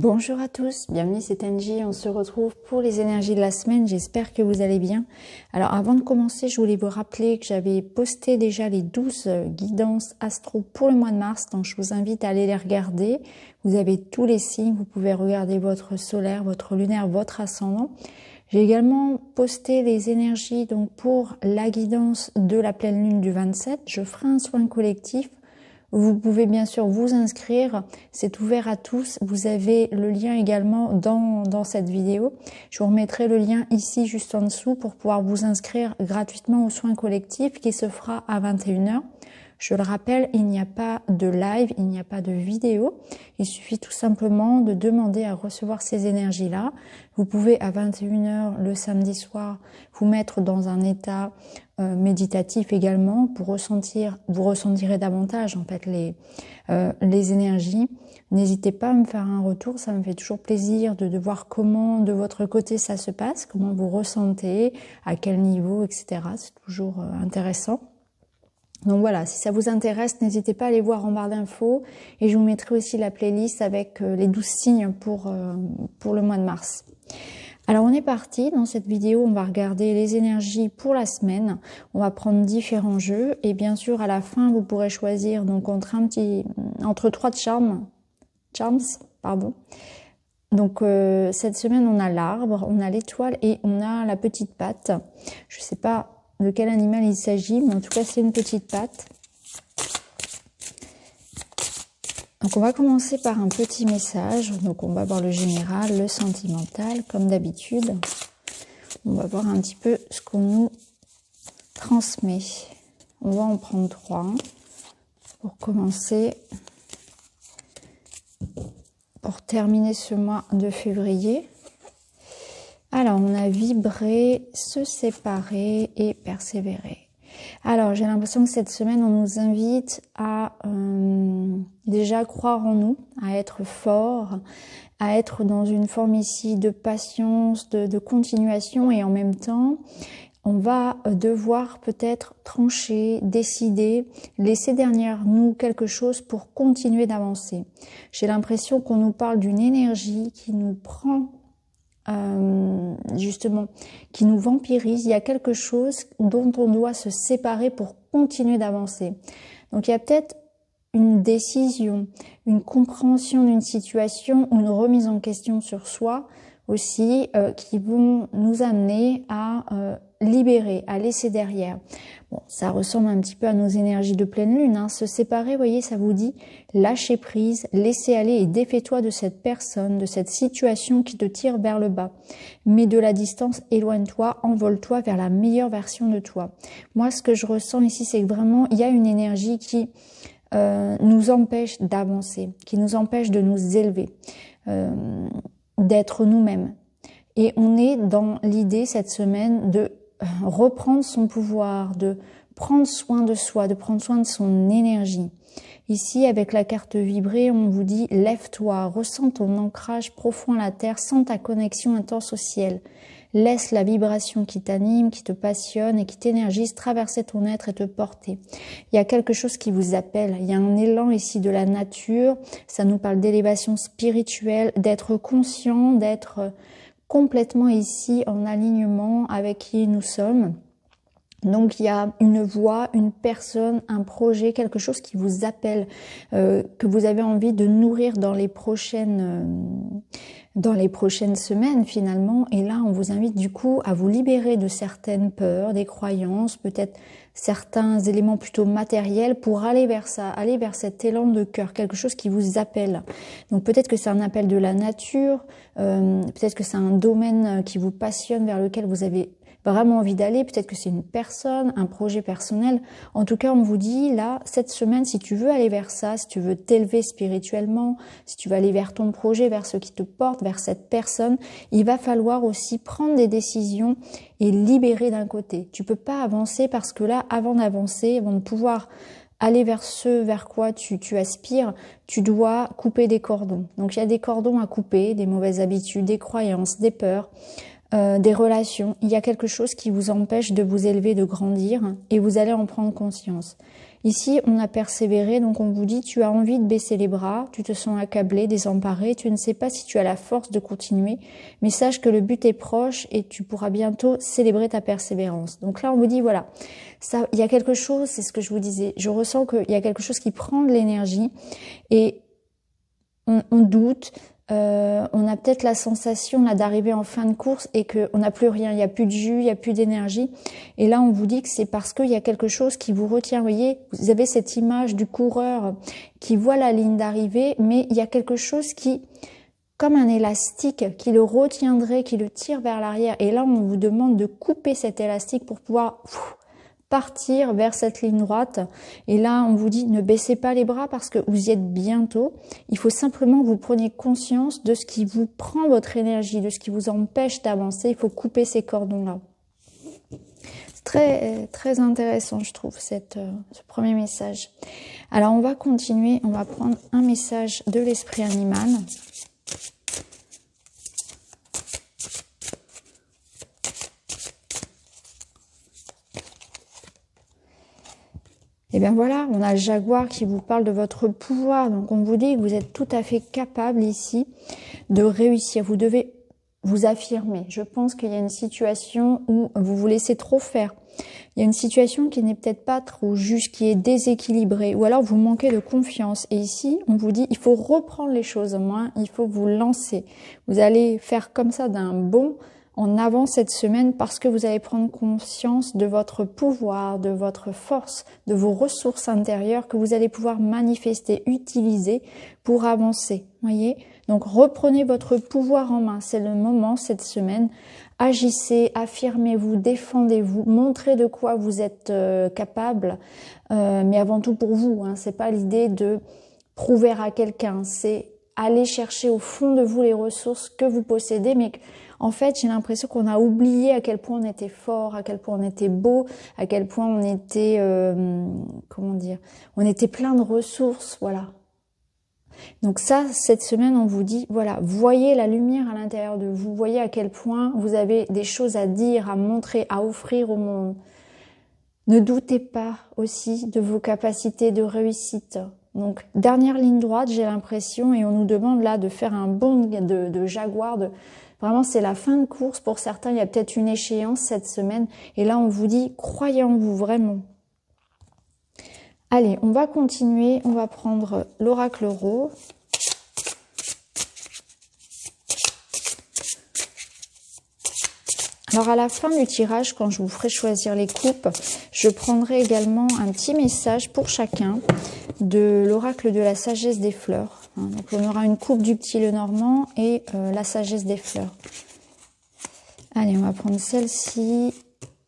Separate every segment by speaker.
Speaker 1: Bonjour à tous, bienvenue, c'est Angie, on se retrouve pour les énergies de la semaine, j'espère que vous allez bien. Alors avant de commencer, je voulais vous rappeler que j'avais posté déjà les 12 guidances astro pour le mois de mars, donc je vous invite à aller les regarder. Vous avez tous les signes, vous pouvez regarder votre solaire, votre lunaire, votre ascendant. J'ai également posté les énergies donc pour la guidance de la pleine lune du 27, je ferai un soin collectif. Vous pouvez bien sûr vous inscrire, c'est ouvert à tous. Vous avez le lien également dans cette vidéo. Je vous remettrai le lien ici juste en dessous pour pouvoir vous inscrire gratuitement au soin collectif qui se fera à 21 h. Je le rappelle, il n'y a pas de live, il n'y a pas de vidéo. Il suffit tout simplement de demander à recevoir ces énergies-là. Vous pouvez à 21 h le samedi soir vous mettre dans un état méditatif également pour ressentir, vous ressentirez davantage en fait les énergies. N'hésitez pas à me faire un retour, ça me fait toujours plaisir de voir comment de votre côté ça se passe, comment vous ressentez, à quel niveau, etc. C'est toujours intéressant. Donc voilà, si ça vous intéresse, n'hésitez pas à aller voir en barre d'infos et je vous mettrai aussi la playlist avec les 12 signes pour le mois de mars. Alors on est parti, dans cette vidéo on va regarder les énergies pour la semaine, on va prendre différents jeux et bien sûr à la fin vous pourrez choisir donc entre 3 charms. Donc cette semaine on a l'arbre, on a l'étoile et on a la petite patte. Je sais pas de quel animal il s'agit, mais en tout cas c'est une petite patte. Donc on va commencer par un petit message, donc on va voir le général, le sentimental, comme d'habitude. On va voir un petit peu ce qu'on nous transmet. On va en prendre 3 pour commencer, pour terminer ce mois de février. Alors on a vibré, se séparer et persévérer. Alors, j'ai l'impression que cette semaine, on nous invite à déjà croire en nous, à être fort, à être dans une forme ici de patience, de continuation et en même temps, on va devoir peut-être trancher, décider, laisser derrière nous quelque chose pour continuer d'avancer. J'ai l'impression qu'on nous parle d'une énergie qui nous prend justement, qui nous vampirise. Il y a quelque chose dont on doit se séparer pour continuer d'avancer. Donc il y a peut-être une décision, une compréhension d'une situation ou une remise en question sur soi aussi qui vont nous amener à libérer, à laisser derrière. Bon, ça ressemble un petit peu à nos énergies de pleine lune, hein. Se séparer, vous voyez, ça vous dit lâcher prise, laisser aller et défais-toi de cette personne, de cette situation qui te tire vers le bas. Mets de la distance, éloigne-toi, envole-toi vers la meilleure version de toi. Moi, ce que je ressens ici, c'est que vraiment, il y a une énergie qui nous empêche d'avancer, qui nous empêche de nous élever, d'être nous-mêmes. Et on est dans l'idée cette semaine de reprendre son pouvoir, de prendre soin de soi, de prendre soin de son énergie. Ici, avec la carte vibrée, on vous dit « Lève-toi, ressens ton ancrage profond à la terre, sens ta connexion intense au ciel. Laisse la vibration qui t'anime, qui te passionne et qui t'énergise traverser ton être et te porter. » Il y a quelque chose qui vous appelle, il y a un élan ici de la nature, ça nous parle d'élévation spirituelle, d'être conscient, d'être complètement ici en alignement avec qui nous sommes. Donc il y a une voix, une personne, un projet, quelque chose qui vous appelle, que vous avez envie de nourrir dans les prochaines semaines finalement. Et là on vous invite du coup à vous libérer de certaines peurs, des croyances, peut-être certains éléments plutôt matériels pour aller vers ça, aller vers cet élan de cœur, quelque chose qui vous appelle. Donc peut-être que c'est un appel de la nature, peut-être que c'est un domaine qui vous passionne, vers lequel vous avez vraiment envie d'aller, peut-être que c'est une personne, un projet personnel. En tout cas, on vous dit là, cette semaine, si tu veux aller vers ça, si tu veux t'élever spirituellement, si tu veux aller vers ton projet, vers ce qui te porte, vers cette personne, il va falloir aussi prendre des décisions et libérer d'un côté. Tu peux pas avancer parce que là, avant d'avancer, avant de pouvoir aller vers ce vers quoi tu aspires, tu dois couper des cordons. Donc il y a des cordons à couper, des mauvaises habitudes, des croyances, des peurs, des relations. Il y a quelque chose qui vous empêche de vous élever, de grandir et vous allez en prendre conscience. Ici, on a persévéré, donc on vous dit, tu as envie de baisser les bras, tu te sens accablé, désemparé, tu ne sais pas si tu as la force de continuer, mais sache que le but est proche et tu pourras bientôt célébrer ta persévérance. Donc là, on vous dit, voilà, ça, il y a quelque chose, c'est ce que je vous disais, je ressens qu'il y a quelque chose qui prend de l'énergie et on doute. On a peut-être la sensation là d'arriver en fin de course et qu'on n'a plus rien, il n'y a plus de jus, il n'y a plus d'énergie. Et là, on vous dit que c'est parce qu'il y a quelque chose qui vous retient. Vous voyez, vous avez cette image du coureur qui voit la ligne d'arrivée, mais il y a quelque chose qui, comme un élastique, qui le retiendrait, qui le tire vers l'arrière. Et là, on vous demande de couper cet élastique pour pouvoir partir vers cette ligne droite. Et là, on vous dit, ne baissez pas les bras parce que vous y êtes bientôt. Il faut simplement que vous preniez conscience de ce qui vous prend votre énergie, de ce qui vous empêche d'avancer. Il faut couper ces cordons-là. C'est très, très intéressant, je trouve, ce premier message. Alors, on va continuer. On va prendre un message de l'esprit animal. Et bien voilà, on a le jaguar qui vous parle de votre pouvoir. Donc on vous dit que vous êtes tout à fait capable ici de réussir. Vous devez vous affirmer. Je pense qu'il y a une situation où vous vous laissez trop faire. Il y a une situation qui n'est peut-être pas trop juste, qui est déséquilibrée. Ou alors vous manquez de confiance. Et ici, on vous dit, il faut reprendre les choses en main. Il faut vous lancer. Vous allez faire comme ça d'un bond en avant cette semaine parce que vous allez prendre conscience de votre pouvoir, de votre force, de vos ressources intérieures que vous allez pouvoir manifester, utiliser pour avancer. Voyez ? Donc reprenez votre pouvoir en main. C'est le moment cette semaine. Agissez, affirmez-vous, défendez-vous, montrez de quoi vous êtes capable, mais avant tout pour vous. C'est pas l'idée de prouver à quelqu'un, c'est aller chercher au fond de vous les ressources que vous possédez, mais en fait, j'ai l'impression qu'on a oublié à quel point on était fort, à quel point on était beau, à quel point on était, on était plein de ressources, voilà. Donc ça, cette semaine, on vous dit, voilà, voyez la lumière à l'intérieur de vous, voyez à quel point vous avez des choses à dire, à montrer, à offrir au monde. Ne doutez pas aussi de vos capacités de réussite. Donc, dernière ligne droite, j'ai l'impression, et on nous demande là de faire un bond de jaguar, vraiment, c'est la fin de course. Pour certains, il y a peut-être une échéance cette semaine. Et là, on vous dit, croyez en vous, vraiment. Allez, on va continuer. On va prendre l'oracle rose. Alors, à la fin du tirage, quand je vous ferai choisir les coupes, je prendrai également un petit message pour chacun de l'oracle de la sagesse des fleurs. Donc, on aura une coupe du petit Lenormand et la sagesse des fleurs. Allez, on va prendre celle-ci,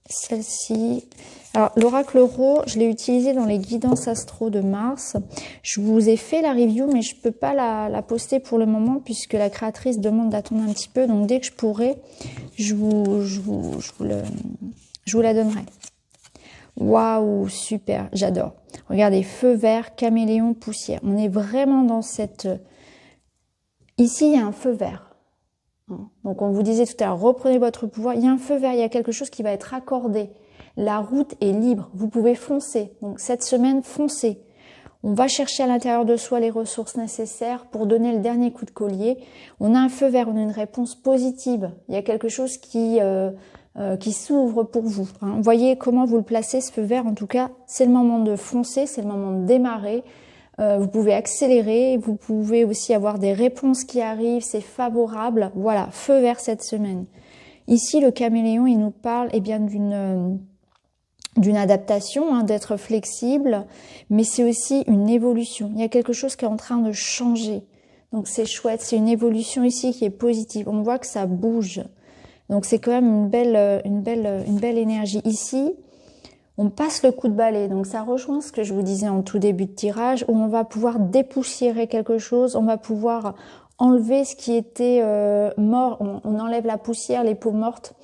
Speaker 1: celle-ci. Alors, l'oracle rose, je l'ai utilisé dans les guidances astro de Mars. Je vous ai fait la review, mais je peux pas la poster pour le moment puisque la créatrice demande d'attendre un petit peu. Donc, dès que je pourrai, je vous la donnerai. Waouh, super, j'adore. Regardez, feu vert, caméléon, poussière. On est vraiment dans cette... Ici, il y a un feu vert. Donc, on vous disait tout à l'heure, reprenez votre pouvoir. Il y a un feu vert, il y a quelque chose qui va être accordé. La route est libre, vous pouvez foncer. Donc, cette semaine, foncez. On va chercher à l'intérieur de soi les ressources nécessaires pour donner le dernier coup de collier. On a un feu vert, on a une réponse positive. Il y a quelque chose qui s'ouvre pour vous. Voyez comment vous le placez, ce feu vert. En tout cas, c'est le moment de foncer, c'est le moment de démarrer. Vous pouvez accélérer, vous pouvez aussi avoir des réponses qui arrivent, c'est favorable. Voilà, feu vert cette semaine. Ici, le caméléon, il nous parle bien d'une adaptation, d'être flexible, mais c'est aussi une évolution. Il y a quelque chose qui est en train de changer. Donc c'est chouette, c'est une évolution ici qui est positive. On voit que ça bouge. Donc c'est quand même une belle énergie. Ici, on passe le coup de balai. Donc ça rejoint ce que je vous disais en tout début de tirage, où on va pouvoir dépoussiérer quelque chose, on va pouvoir enlever ce qui était mort. On enlève la poussière, les peaux mortes.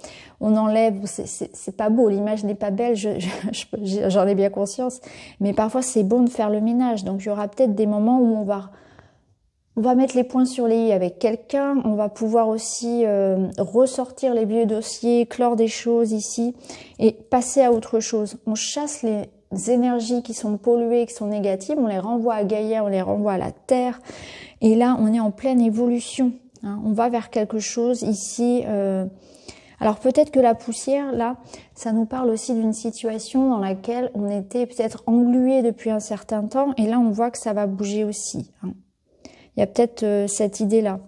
Speaker 1: On enlève, c'est pas beau, l'image n'est pas belle, j'en ai bien conscience, mais parfois c'est bon de faire le ménage. Donc il y aura peut-être des moments où on va mettre les points sur les i avec quelqu'un, on va pouvoir aussi ressortir les vieux dossiers, clore des choses ici et passer à autre chose. On chasse énergies qui sont polluées, qui sont négatives, on les renvoie à Gaïa, on les renvoie à la Terre. Et là, on est en pleine évolution. Hein. On va vers quelque chose ici. Alors peut-être que la poussière, là, ça nous parle aussi d'une situation dans laquelle on était peut-être englué depuis un certain temps. Et là, on voit que ça va bouger aussi. Hein. Il y a peut-être cette idée-là.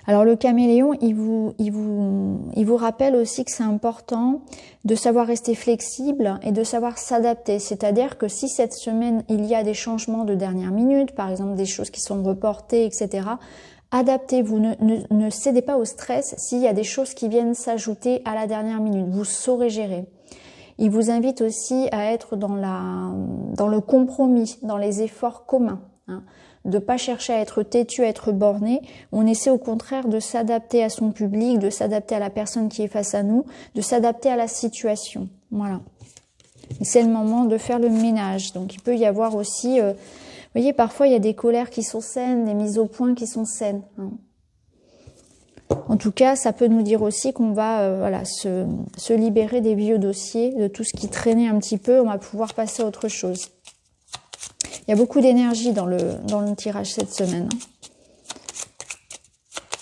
Speaker 1: Alors le caméléon, il vous rappelle aussi que c'est important de savoir rester flexible et de savoir s'adapter. C'est-à-dire que si cette semaine, il y a des changements de dernière minute, par exemple des choses qui sont reportées, etc., adaptez-vous, ne cédez pas au stress s'il y a des choses qui viennent s'ajouter à la dernière minute. Vous saurez gérer. Il vous invite aussi à être dans le compromis, dans les efforts communs. Hein. De pas chercher à être têtu, à être borné. On essaie au contraire de s'adapter à son public, de s'adapter à la personne qui est face à nous, de s'adapter à la situation. Voilà. C'est le moment de faire le ménage. Donc il peut y avoir aussi, vous voyez, parfois il y a des colères qui sont saines, des mises au point qui sont saines. Hein. En tout cas, ça peut nous dire aussi qu'on va voilà, se libérer des vieux dossiers, de tout ce qui traînait un petit peu. On va pouvoir passer à autre chose. Il y a beaucoup d'énergie dans le tirage cette semaine.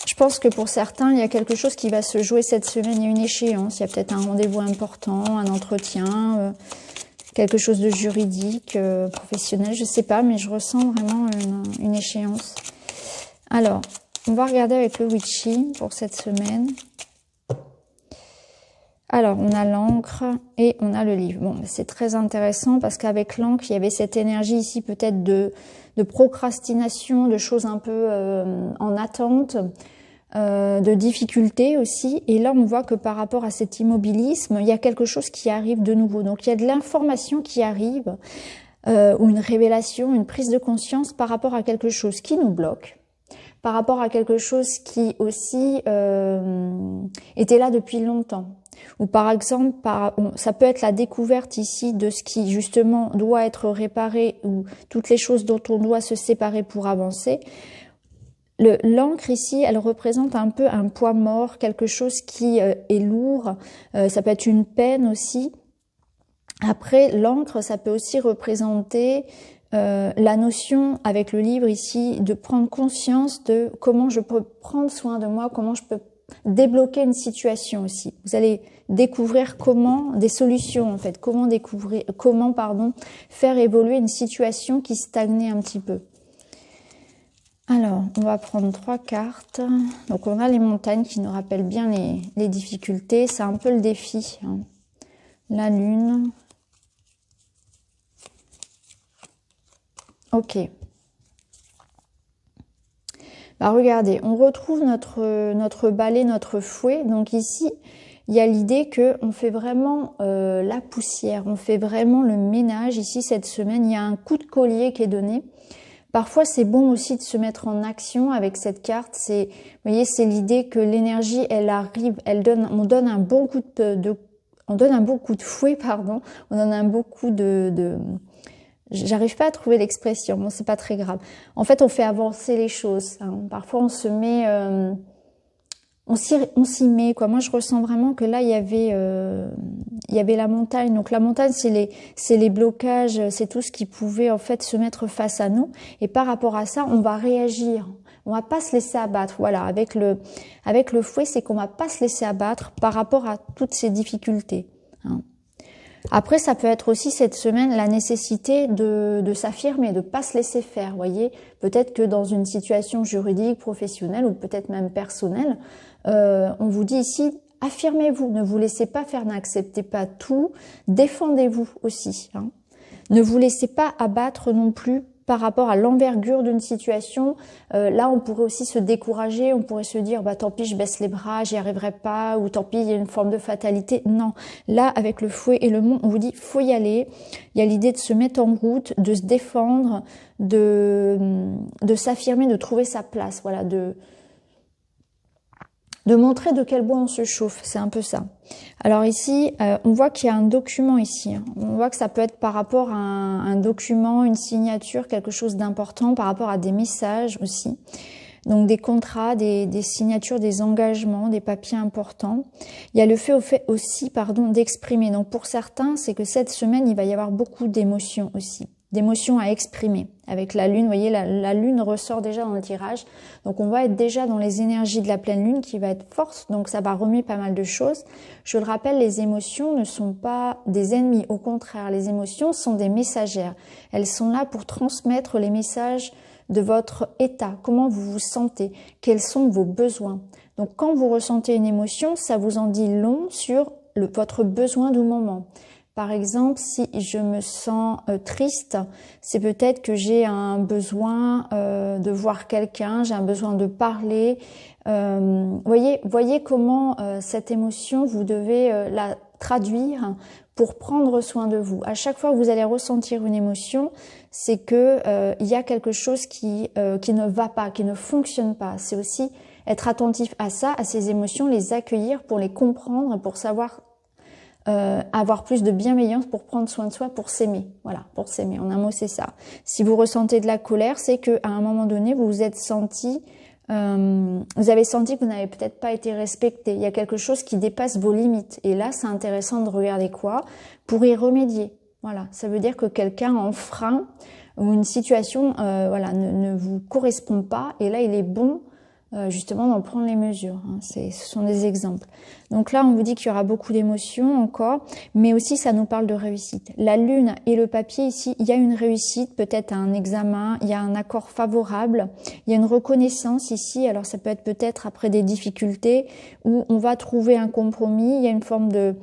Speaker 1: Je pense que pour certains, il y a quelque chose qui va se jouer cette semaine. Il y a une échéance, il y a peut-être un rendez-vous important, un entretien, quelque chose de juridique, professionnel, je ne sais pas, mais je ressens vraiment une échéance. Alors, on va regarder avec le Witchy pour cette semaine. Alors, on a l'encre et on a le livre. Bon, c'est très intéressant parce qu'avec l'encre, il y avait cette énergie ici peut-être de procrastination, de choses un peu en attente, de difficultés aussi. Et là, on voit que par rapport à cet immobilisme, il y a quelque chose qui arrive de nouveau. Donc, il y a de l'information qui arrive, ou une révélation, une prise de conscience par rapport à quelque chose qui nous bloque, par rapport à quelque chose qui aussi était là depuis longtemps. Ou par exemple, ça peut être la découverte ici de ce qui justement doit être réparé ou toutes les choses dont on doit se séparer pour avancer. L'encre ici, elle représente un peu un poids mort, quelque chose qui est lourd. Ça peut être une peine aussi. Après, l'encre, ça peut aussi représenter la notion avec le livre ici de prendre conscience de comment je peux prendre soin de moi, comment je peux débloquer une situation aussi. Vous allez découvrir des solutions en fait, comment faire évoluer une situation qui stagnait un petit peu. Alors, on va prendre 3 cartes. Donc, on a les montagnes qui nous rappellent bien les difficultés. C'est un peu le défi. Hein. La lune. Ok. Bah, regardez, on retrouve notre balai, notre fouet. Donc ici, il y a l'idée que on fait vraiment la poussière, on fait vraiment le ménage. Ici, cette semaine, il y a un coup de collier qui est donné. Parfois, c'est bon aussi de se mettre en action avec cette carte. Vous voyez, c'est l'idée que l'énergie, elle arrive, on donne un bon coup de fouet, pardon. On donne un bon coup j'arrive pas à trouver l'expression, bon, c'est pas très grave. En fait, on fait avancer les choses. Hein. Parfois, on se met, on s'y met, quoi. Moi, je ressens vraiment que là, il y avait la montagne. Donc, la montagne, c'est les blocages, c'est tout ce qui pouvait, en fait, se mettre face à nous. Et par rapport à ça, on va réagir. On va pas se laisser abattre. Voilà. Avec le fouet, c'est qu'on va pas se laisser abattre par rapport à toutes ces difficultés. Hein. Après, ça peut être aussi cette semaine la nécessité de s'affirmer, de pas se laisser faire. Vous voyez, peut-être que dans une situation juridique, professionnelle ou peut-être même personnelle, on vous dit ici, affirmez-vous, ne vous laissez pas faire, n'acceptez pas tout, défendez-vous aussi. Hein. Ne vous laissez pas abattre non plus par rapport à l'envergure d'une situation. Là, on pourrait aussi se décourager, on pourrait se dire bah tant pis, je baisse les bras, j'y arriverai pas, ou tant pis, il y a une forme de fatalité. Non, là, avec le fouet et le mont, on vous dit faut y aller. Il y a l'idée de se mettre en route, de se défendre, de s'affirmer, de trouver sa place, voilà, de montrer de quel bois on se chauffe, c'est un peu ça. Alors ici, on voit qu'il y a un document ici. Hein. On voit que ça peut être par rapport à un document, une signature, quelque chose d'important, par rapport à des messages aussi. Donc des contrats, des signatures, des engagements, des papiers importants. Il y a le fait aussi, d'exprimer. Donc pour certains, c'est que cette semaine, il va y avoir beaucoup d'émotions aussi. D'émotions à exprimer. Avec la lune, vous voyez, la lune ressort déjà dans le tirage. Donc on va être déjà dans les énergies de la pleine lune qui va être forte. Donc ça va remuer pas mal de choses. Je le rappelle, les émotions ne sont pas des ennemis. Au contraire, les émotions sont des messagères. Elles sont là pour transmettre les messages de votre état. Comment vous vous sentez? Quels sont vos besoins? Donc quand vous ressentez une émotion, ça vous en dit long sur votre besoin du moment. Par exemple, si je me sens triste, c'est peut-être que j'ai un besoin de voir quelqu'un, j'ai un besoin de parler. Voyez comment cette émotion, vous devez la traduire pour prendre soin de vous. À chaque fois que vous allez ressentir une émotion, c'est que il y a quelque chose qui ne va pas, qui ne fonctionne pas. C'est aussi être attentif à ça, à ces émotions, les accueillir pour les comprendre, pour savoir avoir plus de bienveillance, pour prendre soin de soi, pour s'aimer. Voilà, pour s'aimer. En un mot, c'est ça. Si vous ressentez de la colère, c'est que à un moment donné, vous vous êtes senti, vous avez senti que vous n'avez peut-être pas été respecté. Il y a quelque chose qui dépasse vos limites. Et là, c'est intéressant de regarder quoi pour y remédier. Voilà, ça veut dire que quelqu'un enfreint ou une situation, ne vous correspond pas. Et là, il est bon justement d'en prendre les mesures. Ce sont des exemples. Donc là, on vous dit qu'il y aura beaucoup d'émotions encore, mais aussi ça nous parle de réussite. La lune et le papier ici, il y a une réussite, peut-être un examen, il y a un accord favorable, il y a une reconnaissance ici. Alors ça peut être peut-être après des difficultés où on va trouver un compromis, il y a une forme de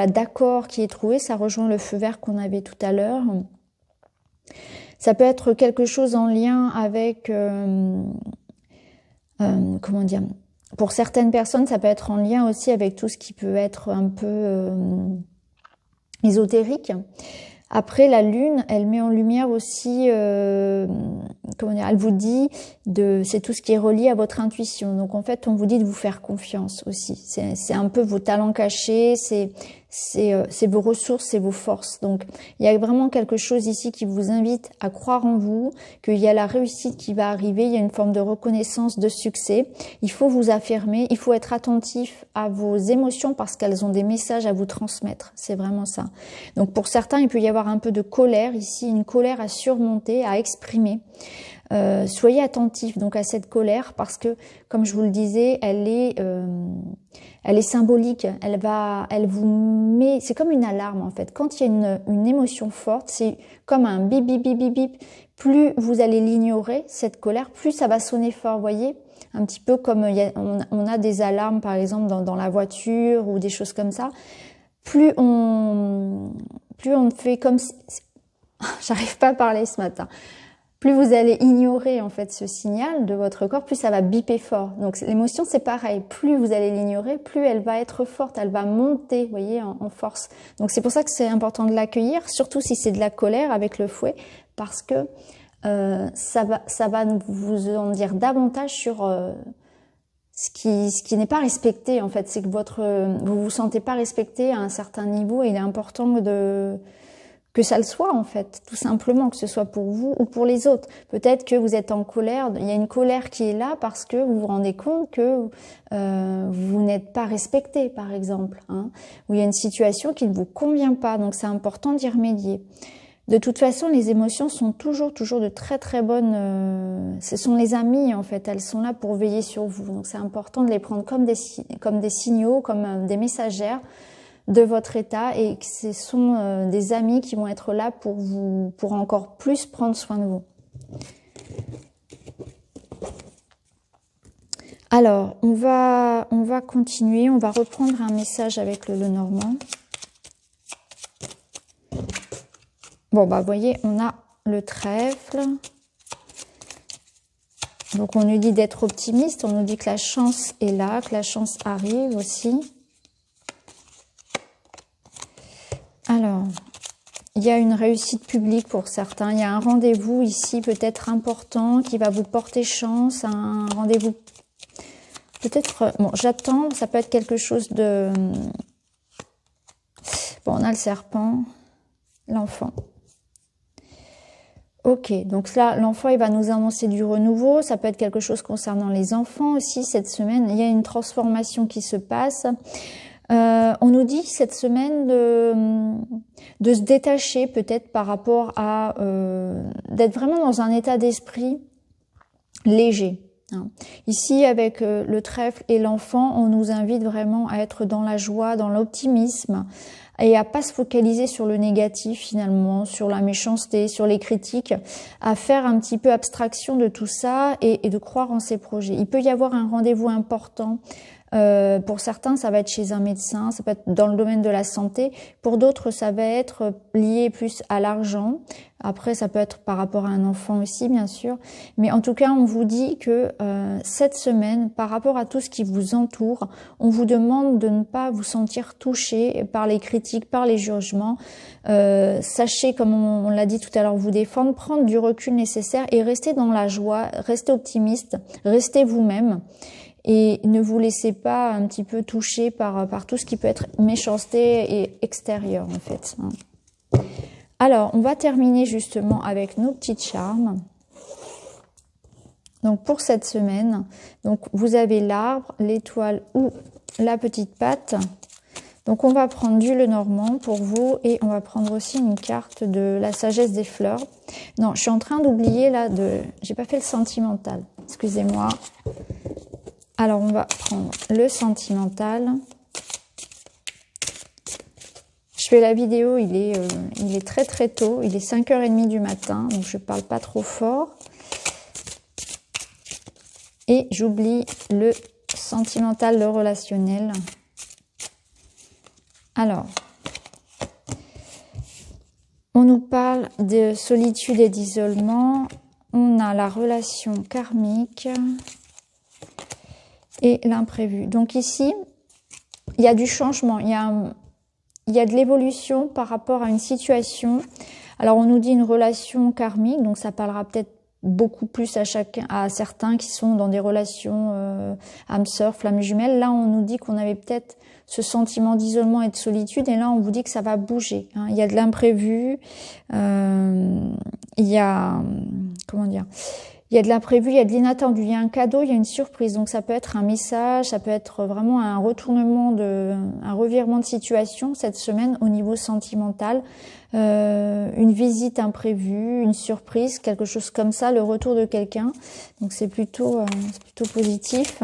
Speaker 1: d'accord qui est trouvé. Ça rejoint le feu vert qu'on avait tout à l'heure. Ça peut être quelque chose en lien avec comment dire, pour certaines personnes, ça peut être en lien aussi avec tout ce qui peut être un peu ésotérique. Après, la lune, elle met en lumière aussi, elle vous dit, c'est tout ce qui est relié à votre intuition. Donc en fait, on vous dit de vous faire confiance aussi. C'est un peu vos talents cachés, c'est vos ressources, c'est vos forces. Donc il y a vraiment quelque chose ici qui vous invite à croire en vous, qu'il y a la réussite qui va arriver, il y a une forme de reconnaissance, de succès. Il faut vous affirmer, il faut être attentif à vos émotions parce qu'elles ont des messages à vous transmettre. C'est vraiment ça. Donc pour certains, il peut y avoir un peu de colère ici, une colère à surmonter, à exprimer. Soyez attentifs donc à cette colère parce que, comme je vous le disais, elle est symbolique. Elle vous met, c'est comme une alarme en fait. Quand il y a une émotion forte, c'est comme un bip bip bip bip bip. Plus vous allez l'ignorer cette colère, plus ça va sonner fort. Voyez, un petit peu comme on a des alarmes par exemple dans la voiture ou des choses comme ça. Plus on fait comme si, j'arrive pas à parler ce matin. Plus vous allez ignorer en fait ce signal de votre corps, plus ça va biper fort. Donc l'émotion c'est pareil, plus vous allez l'ignorer, plus elle va être forte, elle va monter, vous voyez, en force. Donc c'est pour ça que c'est important de l'accueillir, surtout si c'est de la colère avec le fouet, parce que ça va vous en dire davantage sur ce qui n'est pas respecté en fait. C'est que vous vous sentez pas respecté à un certain niveau et il est important que ça le soit en fait, tout simplement, que ce soit pour vous ou pour les autres. Peut-être que vous êtes en colère, il y a une colère qui est là parce que vous vous rendez compte que vous n'êtes pas respecté, par exemple, ou il y a une situation qui ne vous convient pas, donc c'est important d'y remédier. De toute façon, les émotions sont toujours de très très bonnes. Ce sont les amies en fait, elles sont là pour veiller sur vous. Donc c'est important de les prendre comme des signaux, comme des messagères de votre état et que ce sont des amis qui vont être là pour encore plus prendre soin de vous. Alors, on va continuer, on va reprendre un message avec le Lenormand. Bon, vous voyez, on a le trèfle. Donc, on nous dit d'être optimiste, on nous dit que la chance est là, que la chance arrive aussi. Alors, il y a une réussite publique pour certains. Il y a un rendez-vous ici peut-être important qui va vous porter chance. Un rendez-vous peut-être... Bon, j'attends. Ça peut être quelque chose de... Bon, on a le serpent, l'enfant. Ok, donc là, l'enfant, il va nous annoncer du renouveau. Ça peut être quelque chose concernant les enfants aussi. Cette semaine, il y a une transformation qui se passe. On nous dit cette semaine de se détacher peut-être par rapport à d'être vraiment dans un état d'esprit léger. Ici, avec le trèfle et l'enfant, on nous invite vraiment à être dans la joie, dans l'optimisme et à pas se focaliser sur le négatif finalement, sur la méchanceté, sur les critiques, à faire un petit peu abstraction de tout ça et de croire en ses projets. Il peut y avoir un rendez-vous important. Pour certains, ça va être chez un médecin, ça peut être dans le domaine de la santé. Pour d'autres, ça va être lié plus à l'argent. Après, ça peut être par rapport à un enfant aussi, bien sûr. Mais en tout cas, on vous dit que cette semaine, par rapport à tout ce qui vous entoure, on vous demande de ne pas vous sentir touché par les critiques, par les jugements. Sachez, comme on l'a dit tout à l'heure, vous défendre, prendre du recul nécessaire et rester dans la joie, rester optimiste, restez vous-même. Et ne vous laissez pas un petit peu toucher par tout ce qui peut être méchanceté et extérieur en fait. Alors, on va terminer justement avec nos petits charmes. Donc pour cette semaine, donc vous avez l'arbre, l'étoile ou la petite patte. Donc on va prendre du Lenormand pour vous et on va prendre aussi une carte de la sagesse des fleurs. Non, je suis en train d'oublier là j'ai pas fait le sentimental. Excusez-moi. Alors, on va prendre le sentimental. Je fais la vidéo, il est très très tôt. Il est 5h30 du matin, donc je parle pas trop fort. Et j'oublie le sentimental, le relationnel. Alors, on nous parle de solitude et d'isolement. On a la relation karmique. Et l'imprévu. Donc ici, il y a du changement, il y a de l'évolution par rapport à une situation. Alors on nous dit une relation karmique, donc ça parlera peut-être beaucoup plus à certains qui sont dans des relations âme sœur, flamme jumelle. Là on nous dit qu'on avait peut-être ce sentiment d'isolement et de solitude, et là on vous dit que ça va bouger. Il y a de l'imprévu, il y a comment dire. Il y a de l'imprévu, il y a de l'inattendu, il y a un cadeau, il y a une surprise. Donc ça peut être un message, ça peut être vraiment un un revirement de situation cette semaine au niveau sentimental, une visite imprévue, une surprise, quelque chose comme ça, le retour de quelqu'un. Donc c'est plutôt positif.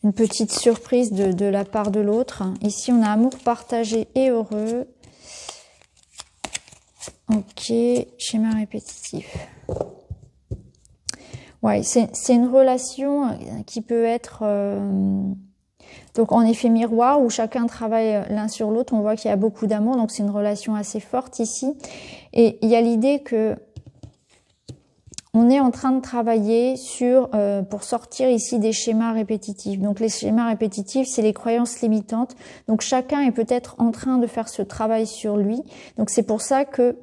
Speaker 1: Une petite surprise de la part de l'autre. Ici, on a amour partagé et heureux. Ok, schéma répétitif. Ouais, c'est une relation qui peut être donc en effet miroir où chacun travaille l'un sur l'autre. On voit qu'il y a beaucoup d'amour, donc c'est une relation assez forte ici. Et il y a l'idée que on est en train de travailler pour sortir ici des schémas répétitifs. Donc les schémas répétitifs, c'est les croyances limitantes. Donc chacun est peut-être en train de faire ce travail sur lui. Donc c'est pour ça que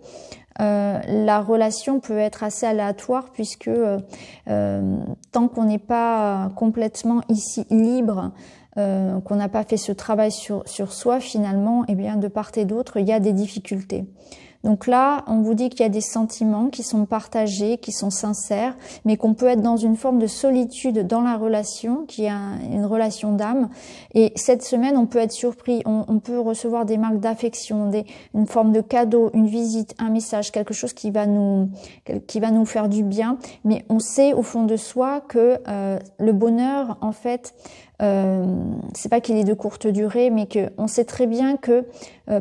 Speaker 1: la relation peut être assez aléatoire puisque tant qu'on n'est pas complètement ici libre, qu'on n'a pas fait ce travail sur soi finalement, eh bien de part et d'autre, il y a des difficultés. Donc là, on vous dit qu'il y a des sentiments qui sont partagés, qui sont sincères, mais qu'on peut être dans une forme de solitude dans la relation, qui est une relation d'âme. Et cette semaine, on peut être surpris, on peut recevoir des marques d'affection, une forme de cadeau, une visite, un message, quelque chose qui va nous faire du bien. Mais on sait au fond de soi que le bonheur, en fait, c'est pas qu'il est de courte durée, mais qu'on sait très bien que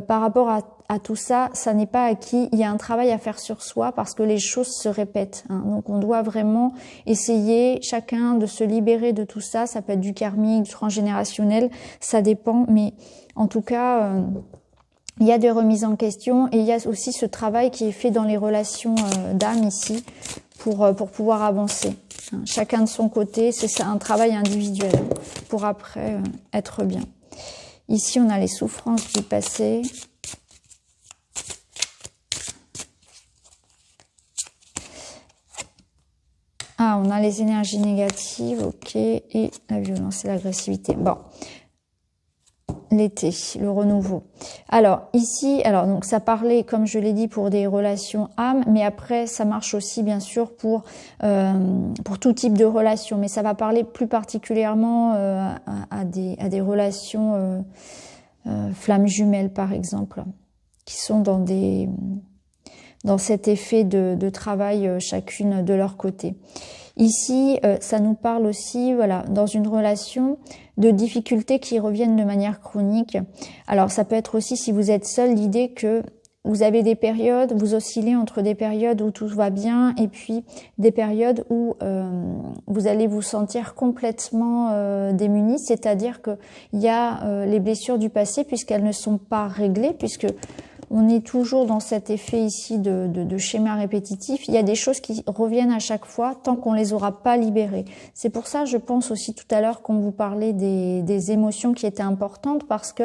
Speaker 1: par rapport à tout ça, ça n'est pas acquis. Il y a un travail à faire sur soi parce que les choses se répètent. Donc on doit vraiment essayer chacun de se libérer de tout ça. Ça peut être du karmique, du transgénérationnel, ça dépend. Mais en tout cas, il y a des remises en question et il y a aussi ce travail qui est fait dans les relations d'âme ici pour pouvoir avancer. Chacun de son côté, c'est un travail individuel pour après être bien. Ici, on a les souffrances du passé. Ah, on a les énergies négatives, ok, et la violence et l'agressivité. Bon. l'été, le renouveau. Alors ici, alors donc ça parlait, comme je l'ai dit, pour des relations âmes, mais après ça marche aussi bien sûr pour tout type de relations, mais ça va parler plus particulièrement à des relations flammes jumelles par exemple, qui sont dans cet effet de travail chacune de leur côté. Ici, ça nous parle aussi, voilà, dans une relation, de difficultés qui reviennent de manière chronique. Alors, ça peut être aussi, si vous êtes seul, l'idée que vous avez des périodes, vous oscillez entre des périodes où tout va bien et puis des périodes où vous allez vous sentir complètement démunis, c'est-à-dire que il y a les blessures du passé puisqu'elles ne sont pas réglées, puisque on est toujours dans cet effet ici de schéma répétitif. Il y a des choses qui reviennent à chaque fois tant qu'on les aura pas libérées. C'est pour ça, je pense aussi tout à l'heure qu'on vous parlait des émotions qui étaient importantes, parce que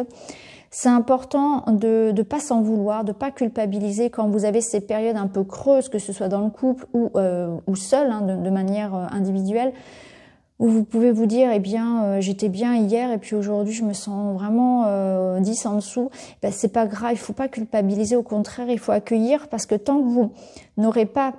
Speaker 1: c'est important de pas s'en vouloir, de pas culpabiliser quand vous avez ces périodes un peu creuses, que ce soit dans le couple ou seul, hein, de manière individuelle, où vous pouvez vous dire, eh bien, j'étais bien hier et puis aujourd'hui je me sens vraiment 10 en dessous. Ben, c'est pas grave, il faut pas culpabiliser, au contraire, il faut accueillir, parce que tant que vous n'aurez pas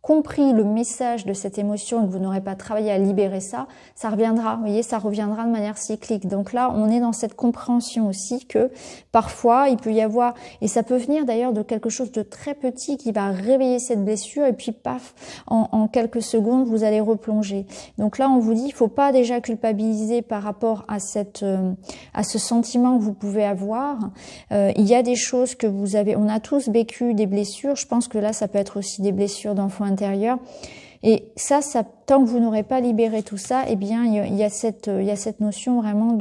Speaker 1: compris le message de cette émotion et que vous n'aurez pas travaillé à libérer ça, ça reviendra, vous voyez, ça reviendra de manière cyclique. Donc là, on est dans cette compréhension aussi que parfois, il peut y avoir, et ça peut venir d'ailleurs de quelque chose de très petit qui va réveiller cette blessure, et puis paf, en quelques secondes, vous allez replonger. Donc là, on vous dit, il faut pas déjà culpabiliser par rapport à ce sentiment que vous pouvez avoir. Il y a des choses que vous avez, on a tous vécu des blessures, je pense que là, ça peut être aussi des blessures d'enfants intérieur. Et ça, tant que vous n'aurez pas libéré tout ça, eh bien, il y a cette notion vraiment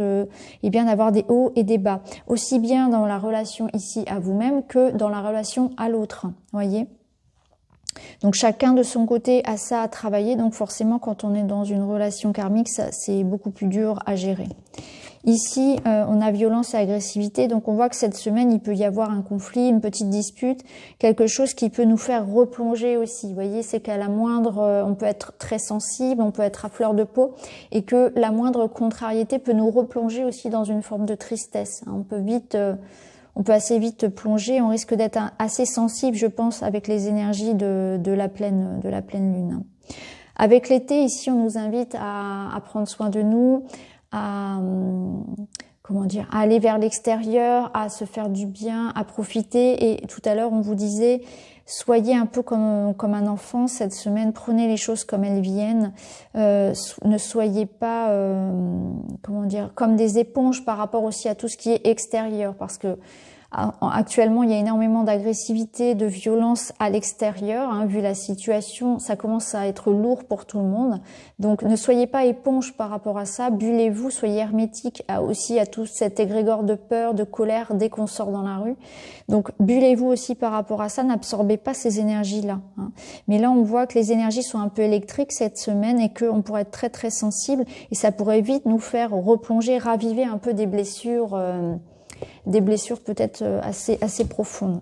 Speaker 1: d'avoir des hauts et des bas. Aussi bien dans la relation ici à vous-même que dans la relation à l'autre. Voyez? Donc, chacun de son côté a ça à travailler. Donc, forcément, quand on est dans une relation karmique, c'est beaucoup plus dur à gérer. Ici, on a violence et agressivité, donc on voit que cette semaine, il peut y avoir un conflit, une petite dispute, quelque chose qui peut nous faire replonger aussi. Vous voyez, c'est qu'à la moindre, on peut être très sensible, on peut être à fleur de peau, et que la moindre contrariété peut nous replonger aussi dans une forme de tristesse. On peut assez vite plonger, on risque d'être assez sensible, je pense, avec les énergies de la pleine lune. Avec l'été, ici, on nous invite à prendre soin de nous, à aller vers l'extérieur, à se faire du bien, à profiter. Et tout à l'heure, on vous disait, soyez un peu comme un enfant cette semaine, prenez les choses comme elles viennent, ne soyez pas comme des éponges par rapport aussi à tout ce qui est extérieur, parce que actuellement, il y a énormément d'agressivité, de violence à l'extérieur, hein, vu la situation, ça commence à être lourd pour tout le monde. Donc, ne soyez pas éponge par rapport à ça, bullez-vous, soyez hermétique aussi à tout cet égrégore de peur, de colère dès qu'on sort dans la rue. Donc, bullez-vous aussi par rapport à ça, n'absorbez pas ces énergies-là. Hein. Mais là, on voit que les énergies sont un peu électriques cette semaine et qu'on pourrait être très très sensible, et ça pourrait vite nous faire replonger, raviver un peu des blessures peut-être assez profondes.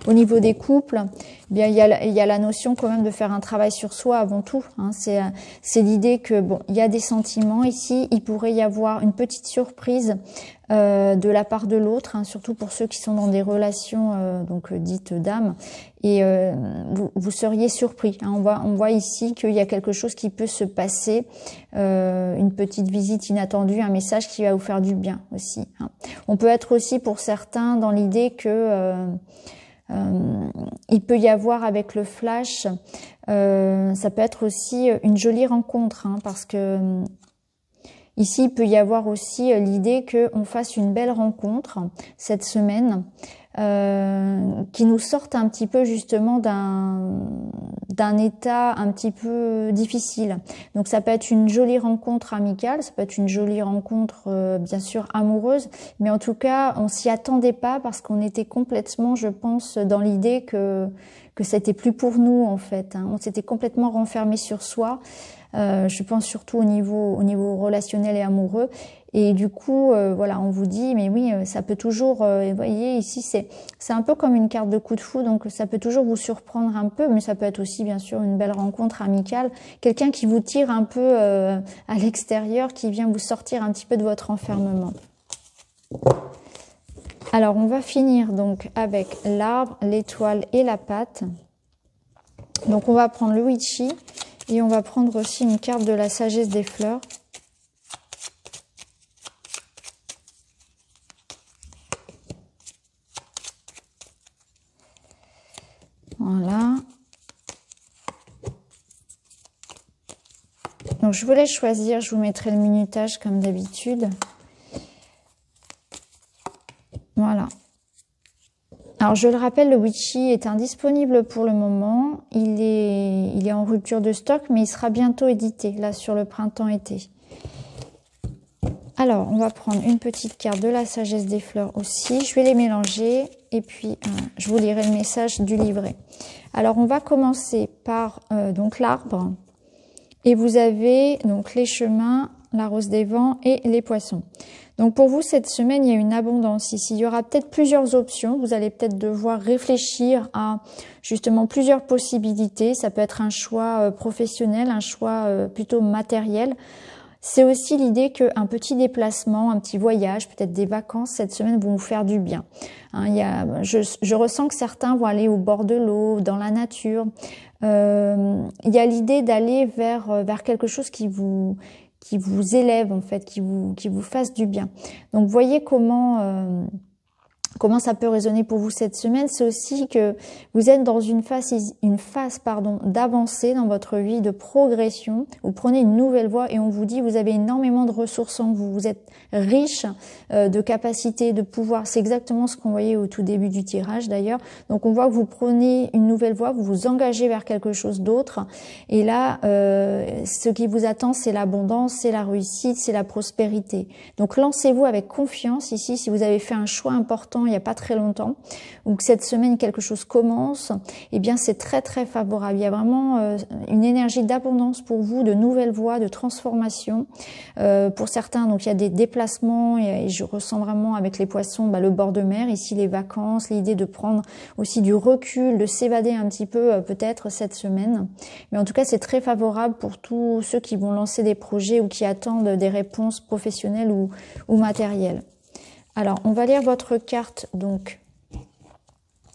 Speaker 1: Au niveau des couples, eh bien il y a la notion quand même de faire un travail sur soi avant tout. Hein. C'est l'idée que il y a des sentiments ici, il pourrait y avoir une petite surprise de la part de l'autre, hein, surtout pour ceux qui sont dans des relations dites d'âme, et vous seriez surpris. Hein. On voit ici qu'il y a quelque chose qui peut se passer, une petite visite inattendue, un message qui va vous faire du bien aussi. Hein. On peut être aussi pour certains dans l'idée que il peut y avoir avec le flash, ça peut être aussi une jolie rencontre, hein, parce que ici il peut y avoir aussi l'idée qu'on fasse une belle rencontre cette semaine, qui nous sorte un petit peu justement d'un état un petit peu difficile. Donc ça peut être une jolie rencontre amicale, ça peut être une jolie rencontre bien sûr amoureuse, mais en tout cas on s'y attendait pas, parce qu'on était complètement, je pense, dans l'idée que c'était plus pour nous en fait. Hein. On s'était complètement renfermé sur soi. Je pense surtout au niveau relationnel et amoureux. Et du coup, on vous dit, mais oui, ça peut toujours, vous voyez, ici, c'est un peu comme une carte de coup de fou, donc ça peut toujours vous surprendre un peu, mais ça peut être aussi, bien sûr, une belle rencontre amicale, quelqu'un qui vous tire un peu à l'extérieur, qui vient vous sortir un petit peu de votre enfermement. Alors, on va finir donc avec l'arbre, l'étoile et la patte. Donc, on va prendre le witchy et on va prendre aussi une carte de la sagesse des fleurs. Voilà. Donc, je vous laisse choisir. Je vous mettrai le minutage comme d'habitude. Voilà. Alors, je le rappelle, le witchy est indisponible pour le moment. Il est en rupture de stock, mais il sera bientôt édité, là, sur le printemps-été. Alors, on va prendre une petite carte de la sagesse des fleurs aussi. Je vais les mélanger et puis je vous lirai le message du livret. Alors, on va commencer par donc l'arbre. Et vous avez donc les chemins, la rose des vents et les poissons. Donc pour vous, cette semaine, il y a une abondance ici. Il y aura peut-être plusieurs options. Vous allez peut-être devoir réfléchir à justement plusieurs possibilités. Ça peut être un choix professionnel, un choix plutôt matériel. C'est aussi l'idée qu'un petit déplacement, un petit voyage, peut-être des vacances, cette semaine vont vous faire du bien. Hein, je ressens que certains vont aller au bord de l'eau, dans la nature. Il y a l'idée d'aller vers quelque chose qui vous élève en fait, qui vous fasse du bien. Donc voyez comment ça peut résonner pour vous cette semaine. C'est aussi que vous êtes dans une phase d'avancée dans votre vie, de progression. Vous prenez une nouvelle voie et on vous dit vous avez énormément de ressources en vous. Vous êtes riche de capacités, de pouvoir. C'est exactement ce qu'on voyait au tout début du tirage d'ailleurs. Donc on voit que vous prenez une nouvelle voie, vous vous engagez vers quelque chose d'autre. Et là, ce qui vous attend, c'est l'abondance, c'est la réussite, c'est la prospérité. Donc lancez-vous avec confiance ici. Si vous avez fait un choix important il n'y a pas très longtemps, ou que cette semaine quelque chose commence, eh bien c'est très très favorable. Il y a vraiment une énergie d'abondance pour vous, de nouvelles voies, de transformation. Pour certains, donc il y a des déplacements et je ressens vraiment avec les poissons le bord de mer, ici les vacances, l'idée de prendre aussi du recul, de s'évader un petit peu peut-être cette semaine. Mais en tout cas, c'est très favorable pour tous ceux qui vont lancer des projets ou qui attendent des réponses professionnelles ou matérielles. Alors, on va lire votre carte donc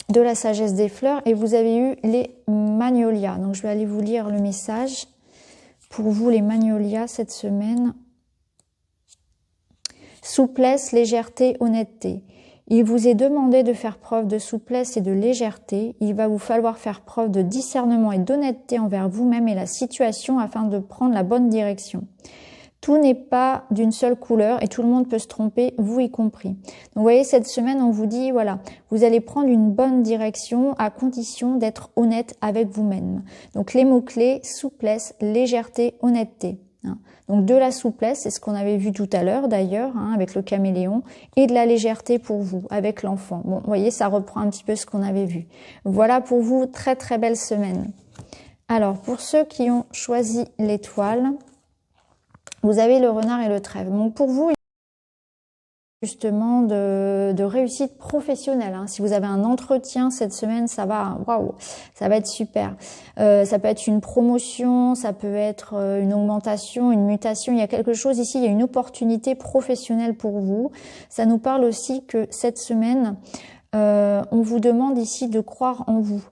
Speaker 1: de la sagesse des fleurs et vous avez eu les magnolias. Donc, je vais aller vous lire le message pour vous, les magnolias, cette semaine. Souplesse, légèreté, honnêteté. Il vous est demandé de faire preuve de souplesse et de légèreté. Il va vous falloir faire preuve de discernement et d'honnêteté envers vous-même et la situation afin de prendre la bonne direction. Tout n'est pas d'une seule couleur et tout le monde peut se tromper, vous y compris. Donc vous voyez, cette semaine, on vous dit, voilà, vous allez prendre une bonne direction à condition d'être honnête avec vous-même. Donc les mots-clés, souplesse, légèreté, honnêteté. Donc de la souplesse, c'est ce qu'on avait vu tout à l'heure d'ailleurs, avec le caméléon, et de la légèreté pour vous, avec l'enfant. Bon, vous voyez, ça reprend un petit peu ce qu'on avait vu. Voilà pour vous, très très belle semaine. Alors, pour ceux qui ont choisi l'étoile, vous avez le renard et le trèfle. Donc pour vous, justement de réussite professionnelle. Si vous avez un entretien cette semaine, ça va, waouh, ça va être super. Ça peut être une promotion, ça peut être une augmentation, une mutation. Il y a quelque chose ici, il y a une opportunité professionnelle pour vous. Ça nous parle aussi que cette semaine, on vous demande ici de croire en vous.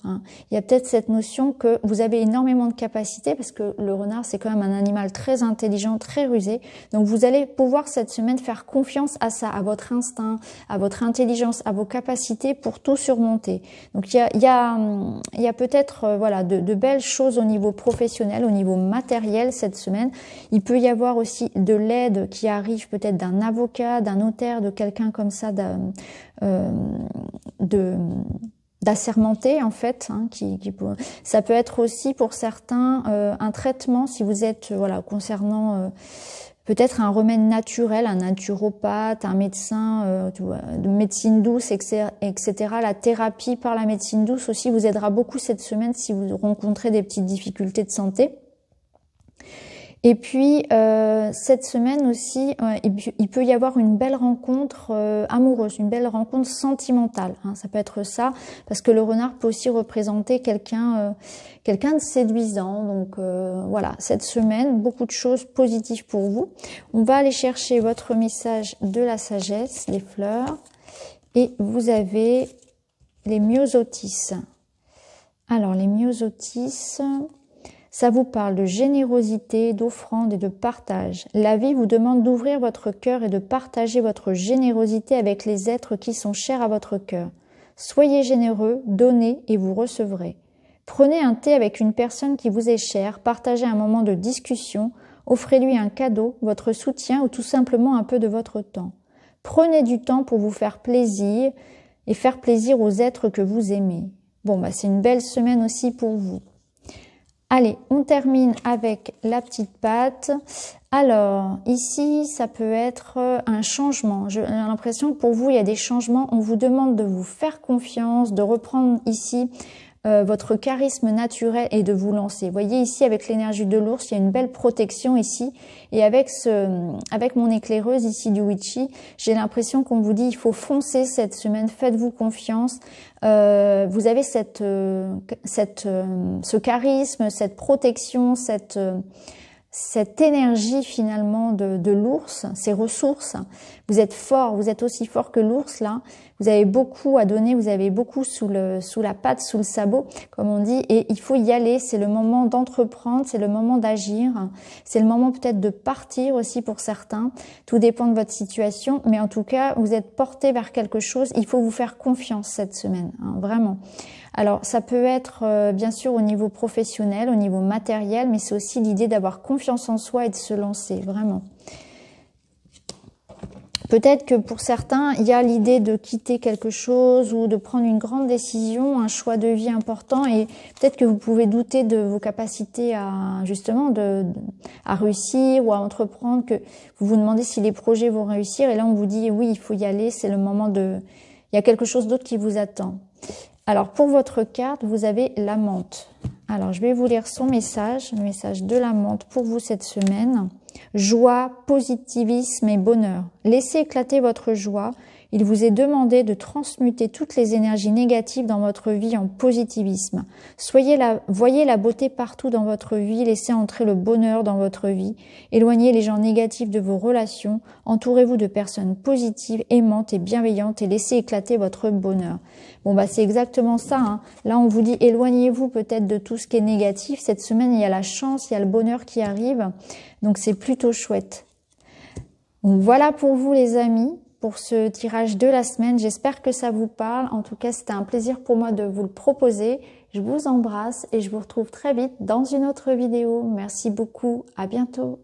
Speaker 1: Il y a peut-être cette notion que vous avez énormément de capacités parce que le renard, c'est quand même un animal très intelligent, très rusé. Donc, vous allez pouvoir cette semaine faire confiance à ça, à votre instinct, à votre intelligence, à vos capacités pour tout surmonter. Donc, il y a peut-être voilà de belles choses au niveau professionnel, au niveau matériel cette semaine. Il peut y avoir aussi de l'aide qui arrive peut-être d'un avocat, d'un notaire, de quelqu'un comme ça, d'assermenté en fait, ça peut être aussi pour certains un traitement si vous êtes concernant peut-être un remède naturel, un naturopathe, un médecin de médecine douce, etc. La thérapie par la médecine douce aussi vous aidera beaucoup cette semaine si vous rencontrez des petites difficultés de santé. Et puis, cette semaine aussi, il peut y avoir une belle rencontre amoureuse, une belle rencontre sentimentale. Hein, ça peut être ça, parce que le renard peut aussi représenter quelqu'un de séduisant. Donc voilà, cette semaine, beaucoup de choses positives pour vous. On va aller chercher votre message de la sagesse, les fleurs. Et vous avez les myosotis. Alors, les myosotis... ça vous parle de générosité, d'offrande et de partage. La vie vous demande d'ouvrir votre cœur et de partager votre générosité avec les êtres qui sont chers à votre cœur. Soyez généreux, donnez et vous recevrez. Prenez un thé avec une personne qui vous est chère, partagez un moment de discussion, offrez-lui un cadeau, votre soutien ou tout simplement un peu de votre temps. Prenez du temps pour vous faire plaisir et faire plaisir aux êtres que vous aimez. Bon, c'est une belle semaine aussi pour vous. Allez, on termine avec la petite patte. Alors, ici, ça peut être un changement. J'ai l'impression que pour vous, il y a des changements. On vous demande de vous faire confiance, de reprendre ici votre charisme naturel et de vous lancer. Vous voyez ici, avec l'énergie de l'ours, il y a une belle protection ici. Et avec mon éclaireuse ici du Witchy, j'ai l'impression qu'on vous dit, il faut foncer cette semaine, faites-vous confiance. Vous avez ce charisme, cette protection, cette énergie finalement de l'ours, ces ressources. Vous êtes fort, vous êtes aussi fort que l'ours là. Vous avez beaucoup à donner, vous avez beaucoup sous la patte, sous le sabot, comme on dit, et il faut y aller. C'est le moment d'entreprendre, c'est le moment d'agir, c'est le moment peut-être de partir aussi pour certains. Tout dépend de votre situation, mais en tout cas, vous êtes porté vers quelque chose. Il faut vous faire confiance cette semaine, hein, vraiment. Alors, ça peut être bien sûr au niveau professionnel, au niveau matériel, mais c'est aussi l'idée d'avoir confiance en soi et de se lancer, vraiment. Peut-être que pour certains, il y a l'idée de quitter quelque chose ou de prendre une grande décision, un choix de vie important, et peut-être que vous pouvez douter de vos capacités à justement à réussir ou à entreprendre, que vous vous demandez si les projets vont réussir, et là on vous dit oui, il faut y aller, c'est le moment il y a quelque chose d'autre qui vous attend. Alors pour votre carte, vous avez la menthe. Alors je vais vous lire son message, le message de la menthe pour vous cette semaine. Joie, positivisme et bonheur. Laissez éclater votre joie. Il vous est demandé de transmuter toutes les énergies négatives dans votre vie en positivisme. Voyez la beauté partout dans votre vie, laissez entrer le bonheur dans votre vie. Éloignez les gens négatifs de vos relations. Entourez-vous de personnes positives, aimantes et bienveillantes et laissez éclater votre bonheur. Bon, c'est exactement ça, hein. Là, on vous dit éloignez-vous peut-être de tout ce qui est négatif. Cette semaine, il y a la chance, il y a le bonheur qui arrive. Donc, c'est plutôt chouette. Donc, voilà pour vous, les amis, pour ce tirage de la semaine. J'espère que ça vous parle. En tout cas, c'était un plaisir pour moi de vous le proposer. Je vous embrasse et je vous retrouve très vite dans une autre vidéo. Merci beaucoup. À bientôt.